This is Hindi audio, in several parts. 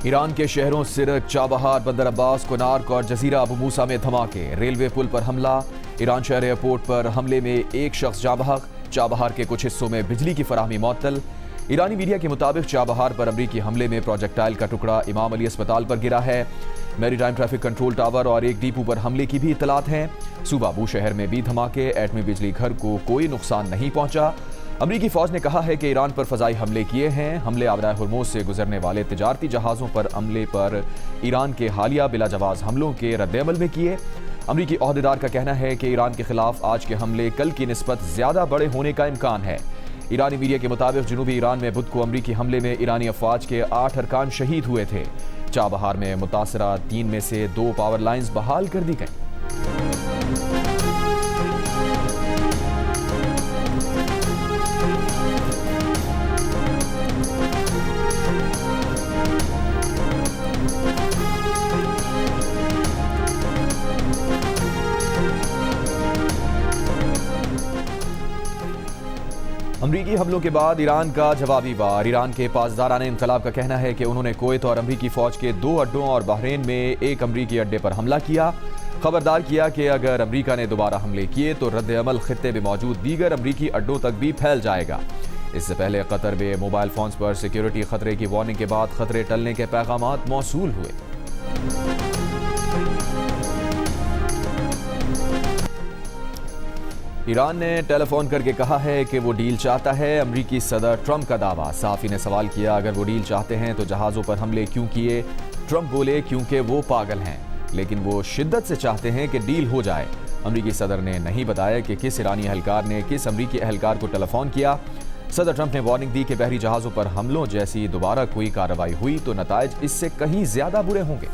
ईरान के शहरों सिरक, चाबहार, बंदर अब्बास, कोनार्क और जजीरा अबू मूसा में धमाके। रेलवे पुल पर हमला। ईरान शहर एयरपोर्ट पर हमले में एक शख्स जाँ बहक। चाबहार के कुछ हिस्सों में बिजली की फराहमी मुअत्तल। ईरानी मीडिया के मुताबिक चाबहार पर अमरीकी हमले में प्रोजेक्टाइल का टुकड़ा इमाम अली अस्पताल पर गिरा है। मैरीटाइम ट्रैफिक कंट्रोल टावर और एक डिपो पर हमले की भी इतलात हैं। सूबा बू शहर में भी धमाके। एटमी बिजली घर को कोई नुकसान नहीं पहुंचा। अमरीकी फौज ने कहा है कि ईरान पर फजाई हमले किए हैं। हमले आबराए हुर्मुज से गुजरने वाले तिजारती जहाज़ों पर हमले पर ईरान के हालिया बिलाजवाज हमलों के रद्द-ए-अमल में किए। अमरीकी ओहदेदार का कहना है कि ईरान के खिलाफ आज के हमले कल की निस्बत ज्यादा बड़े होने का इम्कान है। ईरानी मीडिया के मुताबिक जनूबी ईरान में बुध को अमरीकी हमले में ईरानी अफवाज के 8 अरकान शहीद हुए थे। चाबहार में मुतासरा 3 में से 2 पावर लाइन्स बहाल कर दी गई। अमरीकी हमलों के बाद ईरान का जवाबी वार। ईरान के पासदाराने इनकलाब का कहना है कि उन्होंने कुवैत और अमरीकी फौज के 2 अड्डों और बहरीन में एक अमरीकी अड्डे पर हमला किया। खबरदार किया कि अगर अमरीका ने दोबारा हमले किए तो रद्द-ए-अमल खित्ते में मौजूद दीगर अमरीकी अड्डों तक भी फैल जाएगा। इससे पहले कतर में मोबाइल फोन्स पर सिक्योरिटी खतरे की वार्निंग के बाद खतरे टलने के पैगामात मौसूल हुए। ईरान ने टेलीफोन करके कहा है कि वो डील चाहता है। अमरीकी सदर ट्रंप का दावा। साफ़ी ने सवाल किया, अगर वो डील चाहते हैं तो जहाज़ों पर हमले क्यों किए? ट्रंप बोले, क्योंकि वो पागल हैं, लेकिन वो शिद्दत से चाहते हैं कि डील हो जाए। अमरीकी सदर ने नहीं बताया कि किस ईरानी एहलकार ने किस अमरीकी एहलकार को टेलीफोन किया। सदर ट्रंप ने वार्निंग दी कि बहरी जहाज़ों पर हमलों जैसी दोबारा कोई कार्रवाई हुई तो नताइज इससे कहीं ज्यादा बुरे होंगे।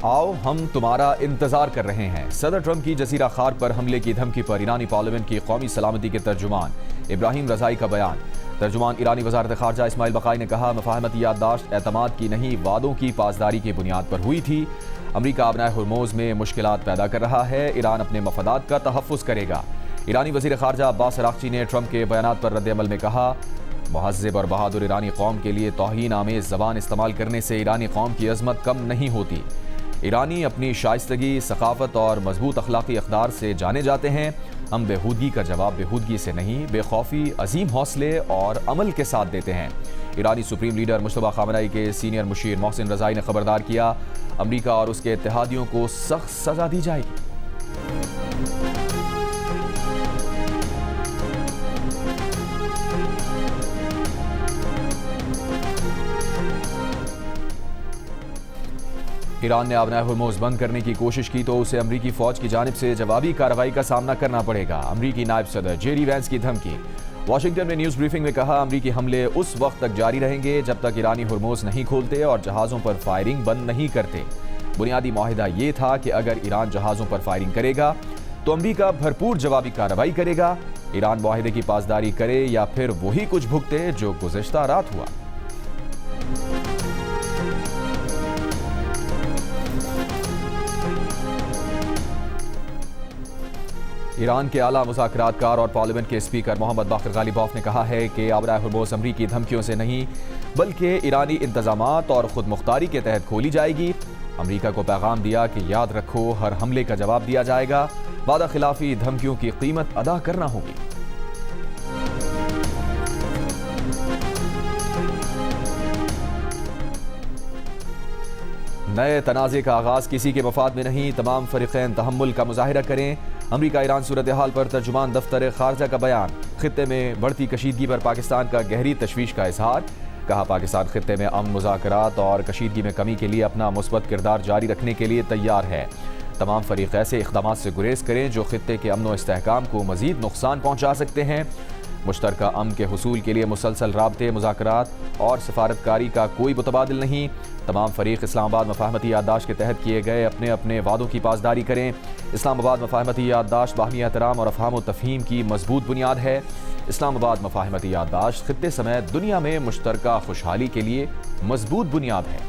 आओ हम तुम्हारा इंतजार कर रहे हैं। सदर ट्रंप की जजीरा खार पर हमले की धमकी पर ईरानी पार्लियामेंट की कौमी सलामती के तर्जुमान इब्राहिम रजाई का बयान। तर्जुमान ईरानी वजारत खारजा इस्माइल बकाई ने कहा, मफाहमती याददाश्त एतमाद की नहीं, वादों की पासदारी की बुनियाद पर हुई थी। अमरीका आबनाए हुर्मुज में मुश्किलात पैदा कर रहा है। ईरान अपने मफादात का तहफ़्फ़ुज़ करेगा। ईरानी वज़ीर खारजा अब्बास अराग़ची ने ट्रंप के बयानात पर रद्द-ए-अमल में कहा, मुहज़्ज़िब और बहादुर ईरानी कौम के लिए तौहीन आमेज़ ज़बान इस्तेमाल करने से ईरानी कौम की अज़मत कम नहीं होती। ईरानी अपनी शाइस्तगी, सकाफत और मजबूत अखलाकी अक़दार से जाने जाते हैं। हम बेहूदगी का जवाब बेहूदगी से नहीं, बेखौफी, अजीम हौसले और अमल के साथ देते हैं। ईरानी सुप्रीम लीडर मुश्तबा खामनेई के सीनियर मुशीर मोहसिन रज़ाई ने खबरदार किया, अमरीका और उसके इत्तेहादियों को सख्त सजा दी जाएगी। ईरान ने आबनाए हुर्मुज बंद करने की कोशिश की तो उसे अमरीकी फौज की जानिब से जवाबी कार्रवाई का सामना करना पड़ेगा। अमरीकी नायब सदर जेडी वैंस की धमकी। वाशिंगटन में न्यूज़ ब्रीफिंग में कहा, अमरीकी हमले उस वक्त तक जारी रहेंगे जब तक ईरानी हुर्मुज नहीं खोलते और जहाज़ों पर फायरिंग बंद नहीं करते। बुनियादी मुआहिदा ये था कि अगर ईरान जहाज़ों पर फायरिंग करेगा तो अमरीका भरपूर जवाबी कार्रवाई करेगा। ईरान मुआहिदे की पासदारी करे या फिर वही कुछ भुगते जो गुज़िश्ता रात हुआ। ईरान के आला मुज़ाकरातकार और पार्लियामेंट के स्पीकर मोहम्मद बाक़िर गालिबॉफ ने कहा है कि आबराए हुर्मुज अमरीकी धमकियों से नहीं बल्कि ईरानी इंतजामात और खुद मुख्तारी के तहत खोली जाएगी। अमरीका को पैगाम दिया कि याद रखो, हर हमले का जवाब दिया जाएगा। वादा खिलाफी धमकियों की कीमत अदा करना होगी। नए तनाज़े का आगाज़ किसी के मफाद में नहीं, तमाम फ़रीक़ैन तहम्मुल का मुज़ाहिरा करें। अमरीका ईरान सूरत हाल पर तर्जुमान दफ्तर खारजा का बयान। खित्ते में बढ़ती कशीदगी पर पाकिस्तान का गहरी तशवीश का इजहार। कहा, पाकिस्तान खित्ते में अमन, मुज़ाकरात और कशीदगी में कमी के लिए अपना मुस्बत किरदार जारी रखने के लिए तैयार है। तमाम फ़रीक़ ऐसे इक़दामात से गुरेज करें जो खित्ते के अमन व इस्तेहकाम को मज़ीद नुकसान पहुँचा सकते हैं। मुश्तरका अमन के हुसूल के लिए मुसलसल राब्ते, मुज़ाकरात और सफारतकारी का कोई मुतबादिल नहीं। तमाम फ़रीक़ इस्लामाबाद मफाहमती याददाश्त के तहत किए गए अपने अपने वादों की पासदारी करें। इस्लामाबाद मफाहमती याददाश्त बाहमी एहतराम और अफ़हाम व तफ़हीम की मजबूत बुनियाद है। इस्लामाबाद मफाहमती याददाश्त खित्ते समेत दुनिया में मुश्तरका खुशहाली के लिए मजबूत बुनियाद है।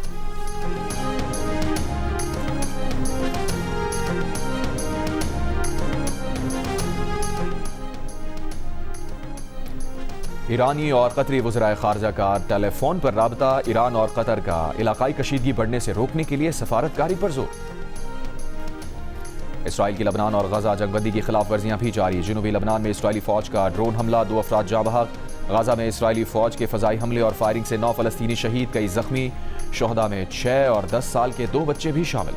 ईरानी और कतरी वज़राए ख़ारजा का टेलीफोन पर राबता, ईरान और कतर का इलाकाई कशीदगी बढ़ने से रोकने के लिए सफारतकारी पर जोर। इसराइल की लबनान और गजा जंगबंदी की खिलाफ वर्जियां भी जारी। जनूबी लबनान में इसराइली फौज का ड्रोन हमला, 2 अफराद जाँ बहक। गजा में इसराइली फौज के फ़ज़ाई हमले और फायरिंग से 9 फ़लस्तीनी शहीद, कई जख्मी। शोहदा में 6 और 10 साल के 2 बच्चे भी शामिल।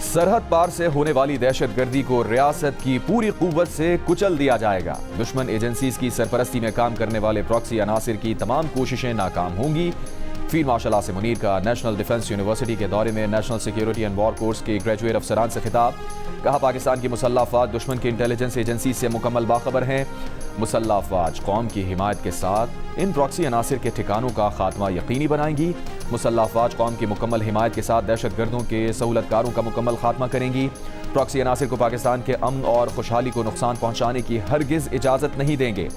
सरहद पार से होने वाली दहशतगर्दी को रियासत की पूरी कुव्वत से कुचल दिया जाएगा। दुश्मन एजेंसीज की सरपरस्ती में काम करने वाले प्रॉक्सी अनासिर की तमाम कोशिशें नाकाम होंगी। फील्ड मार्शल आसिम मुनीर का नेशनल डिफेंस यूनिवर्सिटी के दौरे में national security and war course के ग्रेजुएट अफसरान से खिताब। कहा, पाकिस्तान की मुसल्लह अफवाज दुश्मन की इंटेलिजेंस एजेंसी से मुकम्मल बाखबर हैं। मुसल्लह अफवाज कौम की हिमायत के साथ इन प्रॉक्सी अनासिर के ठिकानों का खात्मा यकीनी बनाएंगी। मुसल्लह अफवाज कौम की मुकम्मल हिमायत के साथ दहशतगर्दों के सहूलतकारों का मुकम्मल खात्मा करेंगी। प्रॉक्सी अनासिर को पाकिस्तान के अमन और खुशहाली को नुकसान पहुंचाने की हरगिज इजाज़त नहीं देंगे।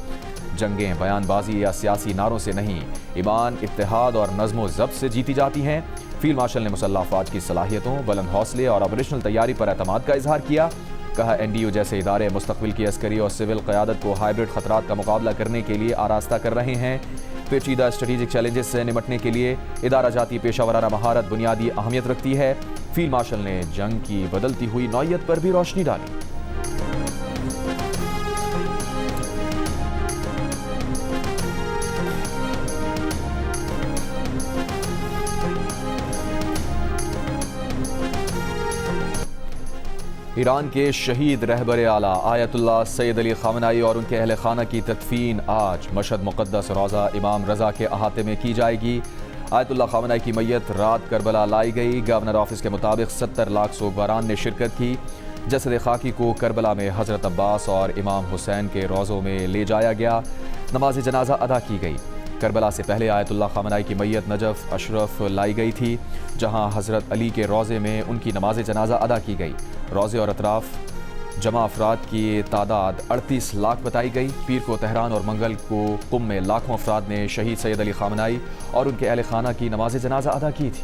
जंगें बयानबाजी या सियासी नारों से नहीं, ईमान, इत्तेहाद और नज़्म ज़ब्त से जीती जाती हैं। फील्ड मार्शल ने मुसल्लह अफवाज की सलाहियतों, बुलंद हौसले और ऑपरेशनल तैयारी पर एतमाद का इजहार किया। कहा, NDU जैसे इदारे मुस्तकबिल की अस्करी और सिविल क़यादत को हाइब्रिड खतरात का मुकाबला करने के लिए आरास्ता कर रहे हैं। पेचीदा स्ट्रेटेजिक चैलेंजेस से निपटने के लिए इदारा जाती पेशावराना महारत बुनियादी अहमियत रखती है। फील्ड मार्शल ने जंग की बदलती हुई नौयत पर भी रोशनी डाली। ईरान के शहीद रहबर आला आयतुल्लाह सैयद अली ख़ामनेई और उनके अहल खाना की तदफीन आज मशहद मुक़द्दस रोज़ा इमाम रज़ा के अहाते में की जाएगी। आयतुल्लाह ख़ामनेई की मैयत रात करबला लाई गई। गवर्नर ऑफिस के मुताबिक 70 लाख सोगवारान ने शिरकत की। जसद खाकी को करबला में हज़रत अब्बास और इमाम हुसैन के रोज़ों में ले जाया गया। नमाज जनाजा अदा की गई। करबला से पहले आयतुल्लाह ख़ामनेई की मैयत नजफ़ अशरफ लाई गई थी, जहां हज़रत अली के रोज़े में उनकी नमाज जनाजा अदा की गई। रोज़े और अतराफ़ जमा अफराद की तादाद 38 लाख बताई गई। पीर को तेहरान और मंगल को कुम में लाखों अफराद ने शहीद सैयद अली ख़ामनेई और उनके अहल खाना की नमाज जनाजा अदा की थी।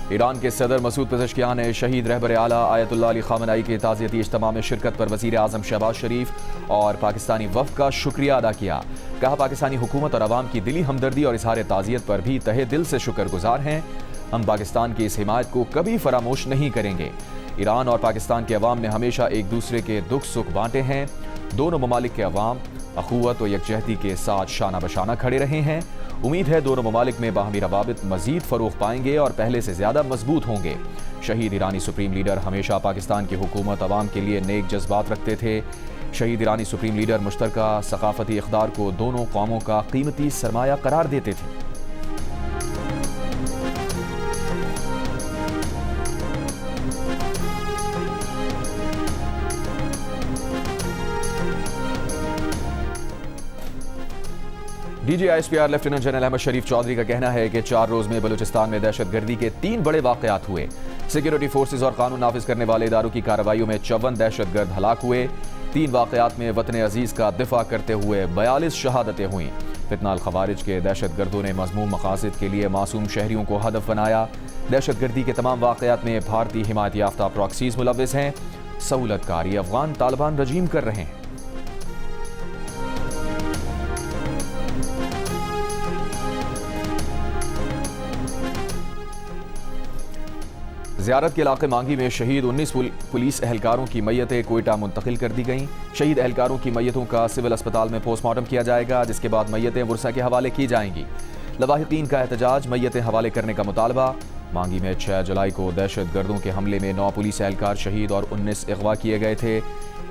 ईरान के सदर मसूद पेज़ेश्कियान ने शहीद रहबर आला आयतुल्लाह अली ख़ामनेई के ताज़ियती इज्तिमा में शिरकत पर वज़ीर आज़म शहबाज शरीफ और पाकिस्तानी वफ़द का शुक्रिया अदा किया। कहा, पाकिस्तानी हुकूमत और अवाम की दिली हमदर्दी और इज़हार ताज़ियत पर भी तहे दिल से शुक्रगुजार हैं। हम पाकिस्तान की इस हिमायत को कभी फरामोश नहीं करेंगे। ईरान और पाकिस्तान के अवाम ने हमेशा एक दूसरे के दुख सुख बांटे हैं। दोनों ममालिक के अवाम अखुवत और यकजहती के साथ शाना बशाना खड़े रहे हैं। उम्मीद है दोनों ममालिक में बाहमी रवाबित मजीद फ़रोग़ पाएंगे और पहले से ज़्यादा मजबूत होंगे। शहीद ईरानी सुप्रीम लीडर हमेशा पाकिस्तान की हुकूमत अवाम के लिए नेक जज्बात रखते थे। शहीद ईरानी सुप्रीम लीडर मुश्तरका सकाफती इक़्तिदार को दोनों कौमों का कीमती सरमाया करार देते थे। DGISPR लेफ्टिनेंट जनरल अहमद शरीफ चौधरी का कहना है कि 4 रोज में बलूचिस्तान में दहशतगर्दी के 3 बड़े वाक़यात हुए। सिक्योरिटी फोर्सेज और कानून नाफिज करने वाले इदारों की कार्रवाइयों में 54 दहशतगर्द हलाक हुए। 3 वाक़यात में वतन अजीज का दिफा करते हुए 42 शहादतें हुई। फितना अल खवारिज के दहशतगर्दों ने मज़मूम मकासद के लिए मासूम शहरियों को हदफ बनाया। दहशतगर्दी के तमाम वाक़यात में भारतीय हिमायत याफ्ता प्रॉक्सीज मुलव्विस हैं। सहूलतकारी अफगान तालिबान रजीम कर रहे हैं। ज़ियारत के इलाके मांगी में शहीद 19 पुलिस एहलकारों की मैयतें कोयटा मुंतकिल कर दी गईं। शहीद एहलकारों की मैयतों का सिविल अस्पताल में पोस्टमार्टम किया जाएगा, जिसके बाद मैयतें वर्सा के हवाले की जाएंगी। लवाहिकीन का एहतजाज, मैयतें हवाले करने का मुतालबा। मांगी में 6 जुलाई को दहशत गर्दों के हमले में 9 पुलिस एहलकार शहीद और 19 अगवा किए गए थे।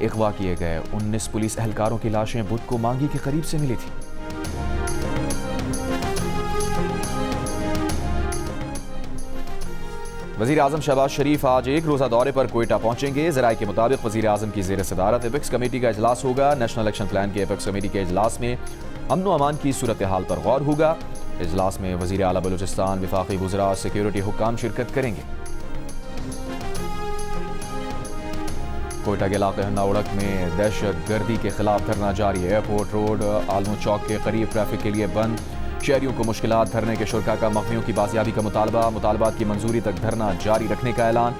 अगवा किए गए 19 पुलिस एहलकारों की लाशें बुध को मांगी के करीब से मिली थी। वज़ीर आज़म शहबाज शरीफ आज एक रोज़ा दौरे पर कोयटा पहुंचेंगे। ज़राए के मुताबिक वज़ीर आज़म की ज़ेर सदारत एपेक्स कमेटी का इजलास होगा। नेशनल एक्शन प्लान के एपेक्स कमेटी के इजलास में अमन व अमान की सूरत हाल पर गौर होगा। इजलास में वज़ीर आला बलूचिस्तान, वफाकी वज़रा, सिक्योरिटी हुक्काम शिरकत करेंगे। कोयटा के इलाके हन्ना उड़क में दहशत गर्दी के खिलाफ धरना जारी है। एयरपोर्ट रोड आलमू चौक के करीब ट्रैफिक के लिए बंद। शहरियों को मुश्किलात, धरने के शुरका का मखमियों की बाजियाबी का मुतालबात की मंजूरी तक धरना जारी रखने का ऐलान।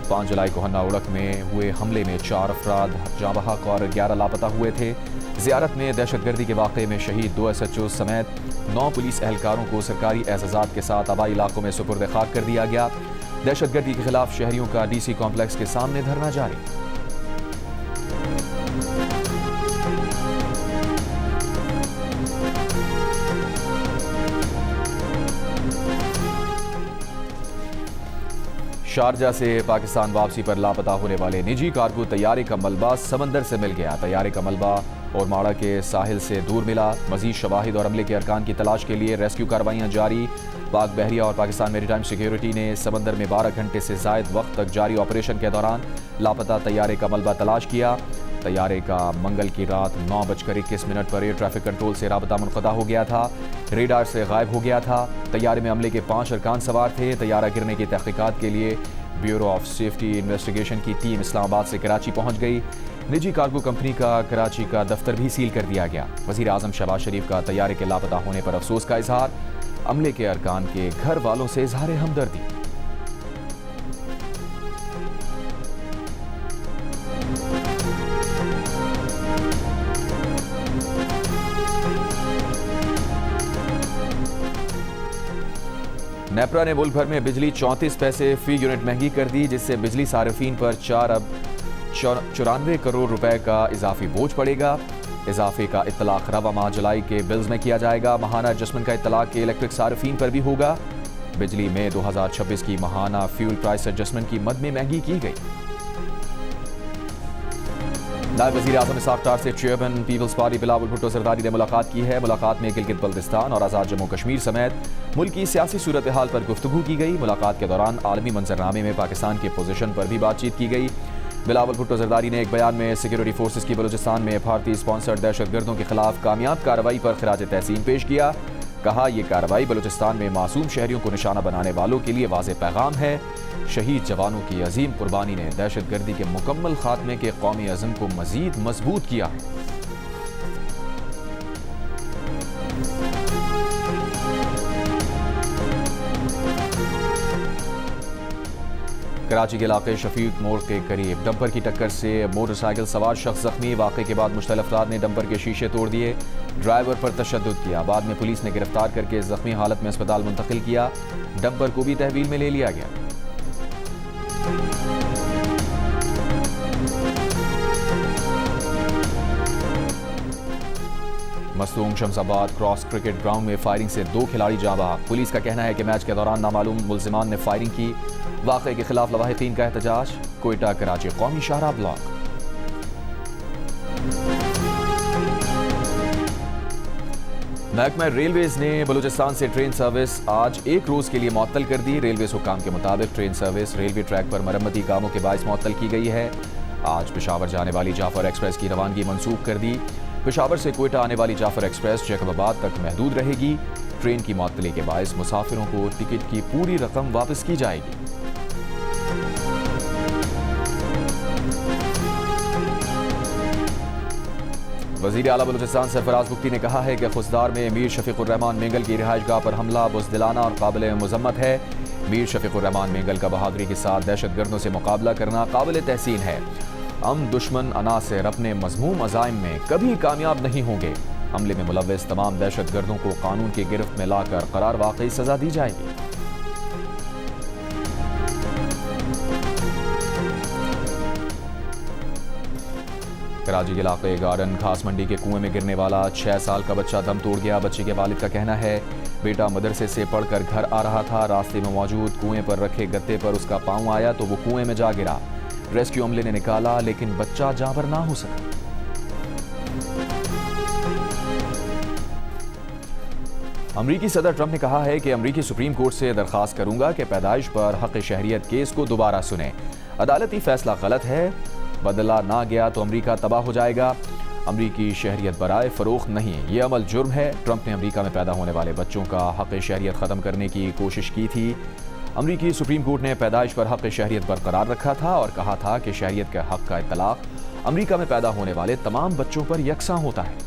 5 जुलाई को हन्ना उड़क में हुए हमले में 4 अफराद जाँ बहक और 11 लापता हुए थे। ज़ियारत में दहशतगर्दी के वाक़े में शहीद 2 SHO समेत 9 पुलिस एहलकारों को सरकारी एजाज़ात के साथ आबाई इलाकों में सुपुर्द खाक कर दिया गया। दहशतगर्दी के खिलाफ शहरियों का DC कॉम्प्लेक्स के सामने धरना जारी। शारजा से पाकिस्तान वापसी पर लापता होने वाले निजी कार्गो तैयारे का मलबा समंदर से मिल गया। तैयारे का मलबा और माड़ा के साहिल से दूर मिला। मजीद शवाहिद और अमले के अरकान की तलाश के लिए रेस्क्यू कार्रवाइयां जारी। पाक बहरिया और पाकिस्तान मैरीटाइम सिक्योरिटी ने समंदर में 12 घंटे से ज़ायद वक्त तक जारी ऑपरेशन के दौरान लापता तैयारे का मलबा तलाश किया। तैयारे का मंगल की रात 9:21 पर एयर ट्रैफिक कंट्रोल से राबता मुनक़ता हो गया था। रेडार से गायब हो गया था। तैयारे में अमले के 5 अरकान सवार थे। तैयारा गिरने की तहकीकात के लिए ब्यूरो ऑफ सेफ्टी इन्वेस्टिगेशन की टीम इस्लामाबाद से कराची पहुंच गई। निजी कार्गो कंपनी का कराची का दफ्तर भी सील कर दिया गया। वज़ीर आज़म शहबाज शरीफ का तैयारे के लापता होने पर अफसोस का इजहार। अमले के अरकान के घर वालों से इजहार हमदर्दी। नेपरा ने मुल्क भर में बिजली 34 पैसे फी यूनिट महंगी कर दी, जिससे बिजली सार्फिन पर 94 करोड़ रुपए का इजाफी बोझ पड़ेगा। इजाफे का इत्तलाक रवा माह जुलाई के बिल्स में किया जाएगा। माहाना एडजस्टमेंट का इत्तलाक के इलेक्ट्रिक सार्फिन पर भी होगा। बिजली में 2026 की माहाना फ्यूल प्राइस एडजस्टमेंट की मद में महंगी की गई। नायब वज़ीर आज़म इसाक डार से chairman people's party Bilawal Bhutto Zardari ने मुलाकात की है। मुलाकात में गिलगित बल्तिस्तान और आज़ाद जम्मू कश्मीर समेत मुल्क की सियासी सूरत हाल पर गुफ्तगू की गई। मुलाकात के दौरान आलमी मंजरनामे में पाकिस्तान की पोजीशन पर भी बातचीत की गई। बिलावल भुट्टो जरदारी ने एक बयान में सिक्योरिटी फोर्सेस की बलूचिस्तान में भारतीय स्पॉन्सर्ड दहशतगर्दों के खिलाफ कामयाब कार्रवाई पर खिराज तहसीन पेश किया। कहा, यह कार्रवाई बलूचिस्तान में मासूम शहरियों को निशाना बनाने वालों के लिए वाज़ेह पैगाम है। शहीद जवानों की अजीम कुर्बानी ने दहशतगर्दी के मुकम्मल खात्मे के कौमी अज़म को मजीद मजबूत किया है। कराची के इलाके शफीक मोड़ के करीब डंपर की टक्कर से मोटरसाइकिल सवार शख्स जख्मी। वाक़े के बाद मुश्तल अफराद ने डंपर के शीशे तोड़ दिए। ड्राइवर पर तशद्दुद किया। बाद में पुलिस ने गिरफ्तार करके जख्मी हालत में अस्पताल मुंतकिल किया। डंपर को भी तहवील में ले लिया गया। मस्तूम शमसाबाद क्रॉस क्रिकेट ग्राउंड में फायरिंग से 2 खिलाड़ी जाँ बहक। पुलिस का कहना है कि मैच के दौरान नामालूम मुल्जिमान ने फायरिंग की। वाक़े के खिलाफ लवाहिकीन का एहतजाज। कोयटा कराची कौमी शाहराह ब्लॉक। महकमा रेलवेज ने बलूचिस्तान से ट्रेन सर्विस आज 1 रोज के लिए मुअत्तल कर दी। रेलवे हुक्काम के मुताबिक ट्रेन सर्विस रेलवे ट्रैक पर मरम्मती कामों के बायस मुअत्तल की गई है। आज पेशावर जाने वाली जाफर एक्सप्रेस की रवानगी मनसूख कर दी। पेशावर से कोयटा आने वाली जाफर एक्सप्रेस जैकबाबाद तक महदूद रहेगी। ट्रेन की मुअत्तली के बायस मुसाफिरों को टिकट की पूरी रकम वापस की जाएगी। वज़ीर आला बलूचिस्तान सरफराज बुख्ती ने कहा है कि खुसदार में मीर शफीकुर रहमान मेंगल की रिहाइशगाह पर हमला बुज़दिलाना और काबिल मुज़म्मत है। मीर शफीकुर रहमान मेंगल का बहादुरी के साथ दहशतगर्दों से मुकाबला करना काबिल तहसीन है। हम दुश्मन अनासर अपने मज़मूम अज़ाइम में कभी कामयाब नहीं होंगे। हमले में मुलव्वस तमाम दहशतगर्दों को कानून की गिरफ्त में लाकर करार वाकई सजा दी जाएगी। कराची के इलाके गार्डन खास मंडी के कुएं में गिरने वाला 6 साल का बच्चा दम तोड़ गया। बच्चे के वालिद का कहना है, बेटा मदरसे से पढ़कर घर आ रहा था। रास्ते में मौजूद कुएं पर रखे गत्ते पर उसका पांव आया तो वो कुएं में जा गिरा। रेस्क्यू अमले ने निकाला लेकिन बच्चा जांबर ना हो सका। अमरीकी सदर ट्रंप ने कहा है कि अमरीकी सुप्रीम कोर्ट से दरखास्त करूंगा कि पैदाइश पर हक शहरियत केस को दोबारा सुने। अदालती फैसला गलत है, बदला ना गया तो अमरीका तबाह हो जाएगा। अमरीकी शहरियत बराए फरोख्त नहीं, ये अमल जुर्म है। ट्रंप ने अमरीका में पैदा होने वाले बच्चों का हक शहरियत ख़त्म करने की कोशिश की थी। अमरीकी सुप्रीम कोर्ट ने पैदाइश पर हक शहरियत बरकरार रखा था और कहा था कि शहरियत के हक का इतलाक अमरीका में पैदा होने वाले तमाम बच्चों पर यकसां होता है।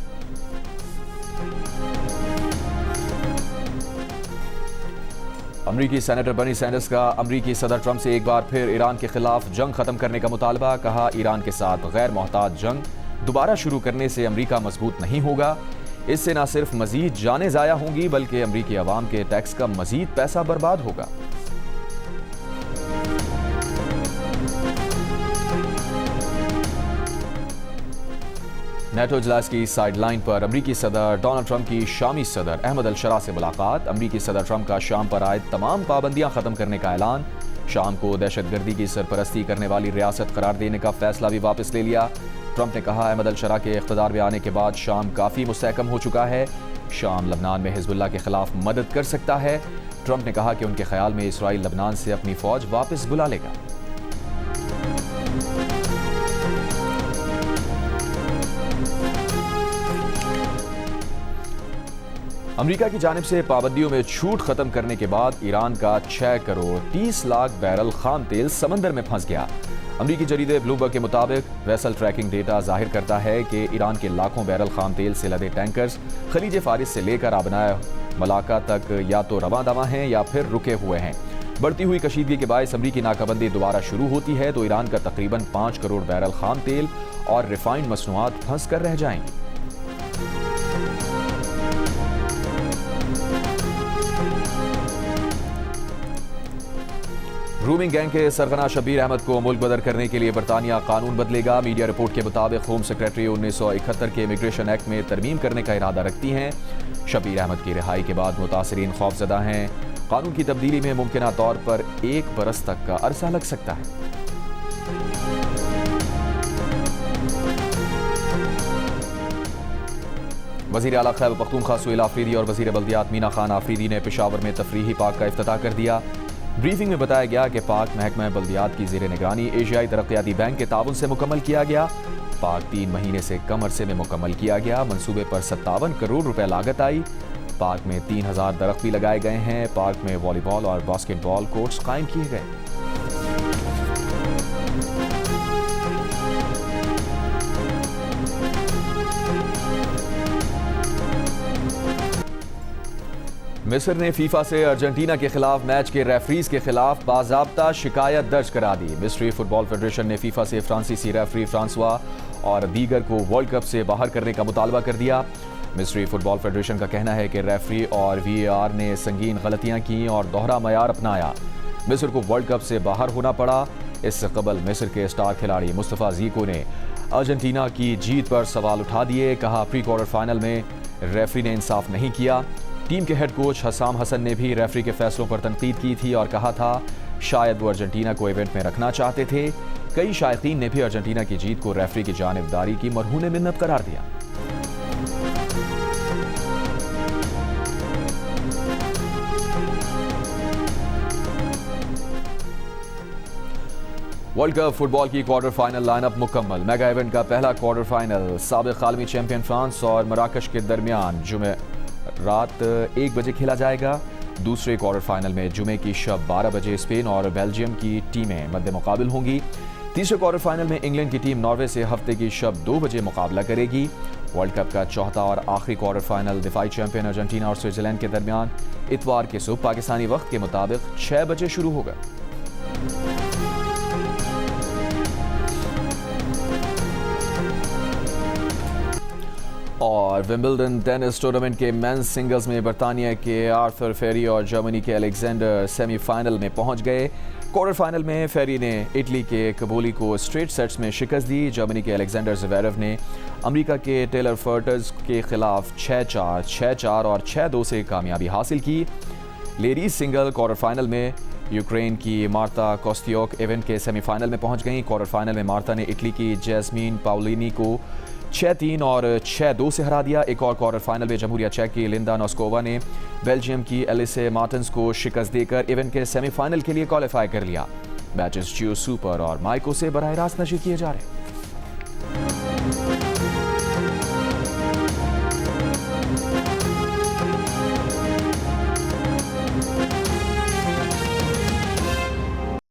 अमरीकी सेनेटर बर्नी सैंडर्स का अमरीकी सदर ट्रंप से एक बार फिर ईरान के खिलाफ जंग खत्म करने का मुतालबा। कहा, ईरान के साथ गैर मोहताज जंग दोबारा शुरू करने से अमरीका मजबूत नहीं होगा। इससे न सिर्फ मजीद जानें ज़ाया होंगी बल्कि अमरीकी अवाम के टैक्स का मजीद पैसा बर्बाद होगा। नेटो इजलास की साइडलाइन पर अमरीकी सदर डोनाल्ड ट्रंप की शामी सदर अहमद अल-शरा से मुलाकात। अमरीकी सदर ट्रंप का शाम पर आए तमाम पाबंदियां खत्म करने का ऐलान। शाम को दहशतगर्दी की सरपरस्ती करने वाली रियासत करार देने का फैसला भी वापस ले लिया। ट्रंप ने कहा, अहमद अल-शरा के इख्तिदार में आने के बाद शाम काफ़ी मुस्तहकम हो चुका है। शाम लबनान में हिजबुल्लाह के खिलाफ मदद कर सकता है। ट्रंप ने कहा कि उनके ख्याल में इसराइल लबनान से अपनी फौज वापस बुला लेगा। अमेरिका की जानिब से पाबंदियों में छूट खत्म करने के बाद ईरान का 6 करोड़ 30 लाख बैरल खाम तेल समंदर में फंस गया। अमरीकी जरीदे ब्लूमबर्ग के मुताबिक वेसल ट्रैकिंग डेटा जाहिर करता है कि ईरान के लाखों बैरल खाम तेल से लदे टैंकर्स खलीज फारिस से लेकर आबनाए मलाका तक या तो रवां दवा हैं या फिर रुके हुए हैं। बढ़ती हुई कशीदगी के बायस अमरीकी नाकाबंदी दोबारा शुरू होती है तो ईरान का तकरीबन 5 करोड़ बैरल खाम तेल और रिफाइंड मसनूआत फंस कर रह जाएंगी। ग्रूमिंग गैंग के सरगना शब्बीर अहमद को मुल्क बदर करने के लिए बरतानिया कानून बदलेगा। मीडिया रिपोर्ट के मुताबिक होम सेक्रेटरी 1971 के इमिग्रेशन एक्ट में तरमीम करने का इरादा रखती हैं। शब्बीर अहमद की रिहाई के बाद मुतासरीन खौफजदा हैं। कानून की तब्दीली में मुमकिना तौर पर 1 बरस तक का अरसा लग सकता है। वज़ीर आला खैबर पख्तूनख्वा सुहेल आफरीदी और वज़ीर बल्दियात मीना खान आफरीदी ने पेशावर में तफरीही पार्क का इफ्तिताह कर दिया। ब्रीफिंग में बताया गया कि पार्क महकमा बल्दियात की ज़ेर निगरानी एशियाई तरक्याती बैंक के ताउन से मुकम्मल किया गया। पार्क 3 महीने से कम अरसे में मुकम्मल किया गया। मंसूबे पर 57 करोड़ रुपए लागत आई। पार्क में 3000 दरख्त भी लगाए गए हैं। पार्क में वॉलीबॉल और बास्केटबॉल कोर्ट्स कायम किए गए। मिस्र ने फीफा से अर्जेंटीना के खिलाफ मैच के रेफरीज के खिलाफ बाज़ाब्ता शिकायत दर्ज करा दी। मिस्री फुटबॉल फेडरेशन ने फीफा से फ्रांसीसी रेफरी फ्रांसवा और दीगर को वर्ल्ड कप से बाहर करने का मुतालबा कर दिया। मिस्री फुटबॉल फेडरेशन का कहना है कि रेफरी और VAR ने संगीन गलतियां की और दोहरा मयार अपनाया। मिस्र को वर्ल्ड कप से बाहर होना पड़ा। इससे कबल मिस्र के स्टार खिलाड़ी मुस्तफ़ा ज़ीको ने अर्जेंटीना की जीत पर सवाल उठा दिए। कहा, प्री क्वार्टर फाइनल में रेफरी ने इंसाफ नहीं किया। टीम के हेड कोच हसाम हसन ने भी रेफरी के फैसलों पर तनकीद की थी और कहा था शायद वो अर्जेंटीना को इवेंट में रखना चाहते थे। कई शायकीन ने भी अर्जेंटीना की जीत को रेफरी की जानिबदारी की मरहून मिन्नत करार दिया। वर्ल्ड कप फुटबॉल की क्वार्टर फाइनल लाइनअप मुकम्मल। मेगा इवेंट का पहला क्वार्टर फाइनल साबिक आलमी चैंपियन फ्रांस और मराकश के दरमियान जुमे रात 1 बजे खेला जाएगा। दूसरे क्वार्टर फाइनल में जुमे की शब 12 बजे स्पेन और बेल्जियम की टीमें मद्दे मुकाबिल होंगी। तीसरे क्वार्टर फाइनल में इंग्लैंड की टीम नॉर्वे से हफ्ते की शब 2 बजे मुकाबला करेगी। वर्ल्ड कप का चौथा और आखिरी क्वार्टर फाइनल दिफाई चैंपियन अर्जेंटीना और स्विट्जरलैंड के दरमियान इतवार के सुबह पाकिस्तानी वक्त के मुताबिक 6 बजे शुरू होगा। और विंबलडन टेनिस टूर्नामेंट के मेंस सिंगल्स में बरतानिया के आर्थर फेरी और जर्मनी के अलेक्जेंडर सेमीफाइनल में पहुंच गए। क्वार्टर फाइनल में फेरी ने इटली के कबोली को स्ट्रेट सेट्स में शिकस्त दी। जर्मनी के अलेक्जेंडर ज़वेरेव ने अमेरिका के टेलर फर्टर्स के खिलाफ 6-4, 6-4 और 6-2 से कामयाबी हासिल की। लेडीज सिंगल क्वार्टर फाइनल में यूक्रेन की मार्ता कोस्तियोक इवेंट के सेमीफाइनल में पहुंच गईं। क्वार्टर फाइनल में मार्ता ने इटली की जैस्मीन पाउलिनी को 6-3 और 6-2 से हरा दिया। एक और क्वार्टर फाइनल में जमहूरिया चेक की लिंडा नोस्कोवा ने बेल्जियम की एलिसे मार्टन्स को शिकस्त देकर इवेंट के सेमीफाइनल के लिए क्वालिफाई कर लिया। मैचेस जियो सुपर और माइको से बराह रास्त नशर किए जा रहे हैं।